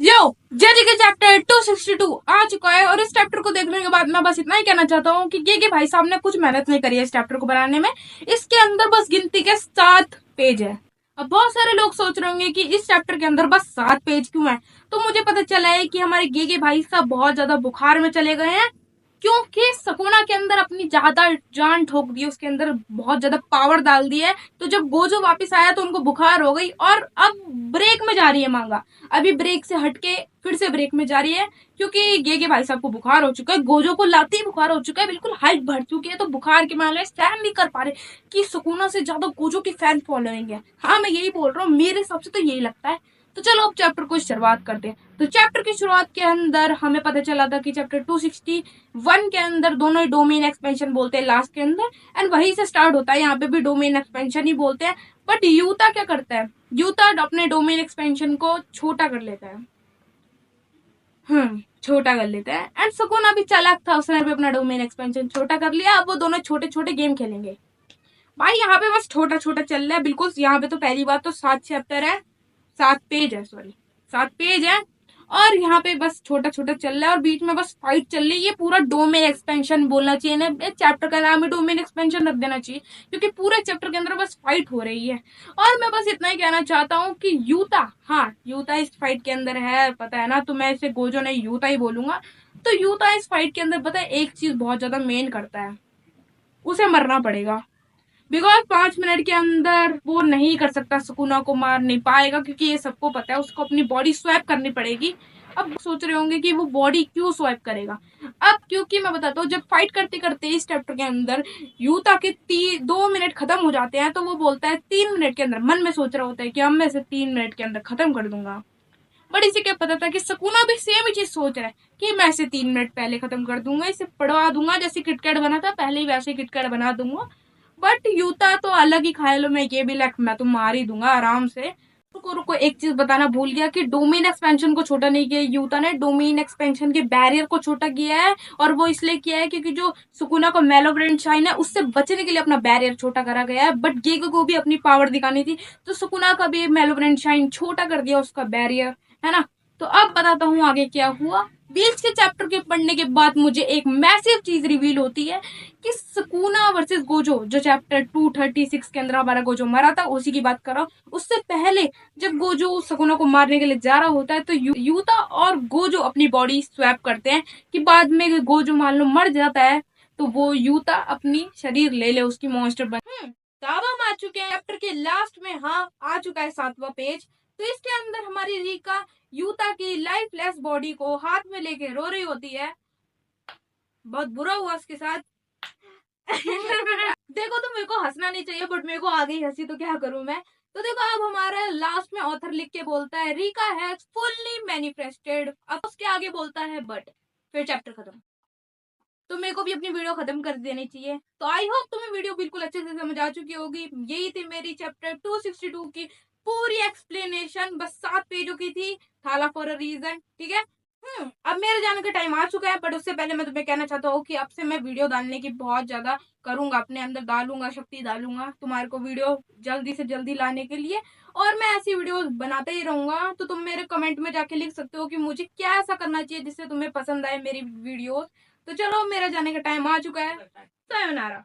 यो JD के chapter 262 आ चुका है और इस चैप्टर को देखने के बाद मैं बस इतना ही कहना चाहता हूँ कि ये भाई साहब ने कुछ मेहनत नहीं करी है इस चैप्टर को बनाने में। इसके अंदर बस गिनती के 7 पेज है। अब बहुत सारे लोग सोच रहे होंगे कि इस चैप्टर के अंदर बस 7 पेज क्यों है। तो मुझे पता चला है कि हमारे गे भाई साहब बहुत ज्यादा बुखार में चले गए हैं, क्योंकि सकुना के अंदर अपनी ज्यादा जान ठोक दी, उसके अंदर बहुत ज्यादा पावर डाल दी है। तो जब गोजो वापस आया तो उनको बुखार हो गई और अब ब्रेक में जा रही है मांगा। अभी ब्रेक से हटके फिर से ब्रेक में जा रही है, क्योंकि गेगे भाई साहब को बुखार हो चुका है, गोजो को लाते ही बुखार हो चुका है, बिल्कुल हाइट बढ़ चुकी है। तो बुखार के मामले सहन नहीं कर पा रहे कि सुकुना से ज्यादा गोजो की फैन फॉलोइंग है। हाँ, मैं यही बोल रहा हूँ, मेरे हिसाब से तो यही लगता है। तो चलो अब चैप्टर को शुरुआत करते हैं। तो चैप्टर की शुरुआत के अंदर हमें पता चला था कि चैप्टर 261 के अंदर दोनों ही डोमेन एक्सपेंशन बोलते हैं लास्ट के अंदर, एंड वहीं से स्टार्ट होता है। यहाँ पे भी डोमेन एक्सपेंशन ही बोलते हैं। बट यूता क्या करता है, यूता अपने डोमेन एक्सपेंशन को छोटा कर लेता है। छोटा कर लेता है। एंड सुकून अभी चालाक था, उसने भी अपना डोमेन एक्सपेंशन छोटा कर लिया। अब वो दोनों छोटे छोटे गेम खेलेंगे। भाई यहाँ पे बस छोटा छोटा चल रहा है बिल्कुल। यहाँ पे तो पहली बात तो 7 चैप्टर है, 7 पेज है, सॉरी 7 पेज है। और यहाँ पे बस छोटा छोटा चल रहा है और बीच में बस फाइट चल रही है। ये पूरा डोमेन एक्सपेंशन बोलना चाहिए ना, चैप्टर का नाम ही डोमेन एक्सपेंशन रख देना चाहिए, क्योंकि पूरे चैप्टर के अंदर बस फाइट हो रही है। और मैं बस इतना ही कहना चाहता हूँ कि यूता, हाँ यूता इस फाइट के अंदर है, पता है ना। तो मैं इसे गोजो नहीं यूता ही बोलूंगा। तो यूता इस फाइट के अंदर पता है एक चीज बहुत ज्यादा मेन करता है, उसे मरना पड़ेगा। बिकॉज 5 मिनट के अंदर वो नहीं कर सकता, सुकुना को मार नहीं पाएगा, क्योंकि ये सबको पता है उसको अपनी बॉडी स्वैप करनी पड़ेगी। अब सोच रहे होंगे कि वो बॉडी क्यों स्वैप करेगा। अब क्योंकि मैं बताता हूँ, जब फाइट करते करते इस चैप्टर के अंदर यूता के 2 मिनट खत्म हो जाते हैं, तो वो बोलता है 3 मिनट के अंदर, मन में सोच रहा होता है कि अब मैं इसे 3 मिनट के अंदर खत्म कर दूंगा। बट इसे क्या पता था कि सुकुना भी सेम ही चीज सोच रहा है कि मैं इसे 3 मिनट पहले खत्म कर दूंगा, इसे पढ़वा दूंगा, जैसे किटकैट बना था पहले ही वैसे किटकैट बना दूंगा। बट यूता तो अलग ही ख्यालों में, ये भी लाइक मैं तो मार ही दूंगा आराम से। रुको रुको, एक चीज बताना भूल गया कि डोमेन एक्सपेंशन को छोटा नहीं किया यूता ने, डोमेन एक्सपेंशन के बैरियर को छोटा किया है। और वो इसलिए किया है क्योंकि जो सुकुना को मेलोब्रेंट शाइन है उससे बचने के लिए अपना बैरियर छोटा करा गया है। बट गेगो को भी अपनी पावर दिखानी थी, तो सुकुना का भी मेलोब्रेंट शाइन छोटा कर दिया उसका बैरियर, है ना। तो अब बताता हूँ आगे क्या हुआ। बीच के चैप्टर के पढ़ने के बाद मुझे एक मैसिव चीज रिवील होती है कि सुकुना वर्सेस गोजो, जो चैप्टर 236 के अंदर हमारा गोजो मरा था, उसी की बात कर रहा हूँ। उससे पहले जब गोजो सुकुना को मारने के लिए जा रहा होता है, तो यूता और गोजो अपनी बॉडी स्वैप करते हैं कि बाद में गोजो मान लो मर जाता है तो वो यूता अपनी शरीर ले ले, उसकी मॉन्स्टर बन। तो अब हम आ चुके हैं चैप्टर के लास्ट में। हाँ, आ चुका है 7वां पेज। तो इसके अंदर हमारी रीका यूता की लाइफलेस बॉडी को हाथ में लेके रो रही होती है। बहुत बुरा हुआ उसके साथ। देखो, तो मेरे को हंसना नहीं चाहिए, बट मेरे को आ गई हंसी, तो क्या करूं मैं। तो देखो, अब हमारा लास्ट में ऑथर लिख के बोलता है रीका हैज फुल्ली मैनिफेस्टेड। अब उसके आगे बोलता है बट, फिर चैप्टर खत्म। तो मेरे को भी अपनी वीडियो खत्म कर देनी चाहिए। तो आई होप तुम्हें वीडियो बिल्कुल अच्छे से समझ आ चुकी होगी। यही थी मेरी चैप्टर 262 की पूरी एक्सप्लेनेशन। बस 7 पेजों की थी, थाला फॉर अ रीजन, ठीक है। अब मेरे जाने का टाइम आ चुका है, बट उससे पहले मैं तुम्हें कहना चाहता हूँ कि अब से मैं वीडियो डालने की बहुत ज्यादा करूंगा, अपने अंदर डालूंगा, शक्ति डालूंगा तुम्हारे को वीडियो जल्दी से जल्दी लाने के लिए। और मैं ऐसी वीडियो बनाते ही रहूंगा। तो तुम मेरे कमेंट में जाके लिख सकते हो कि मुझे क्या ऐसा करना चाहिए जिससे तुम्हें पसंद आए मेरी वीडियो। तो चलो, मेरा जाने का टाइम आ चुका है। sayonara।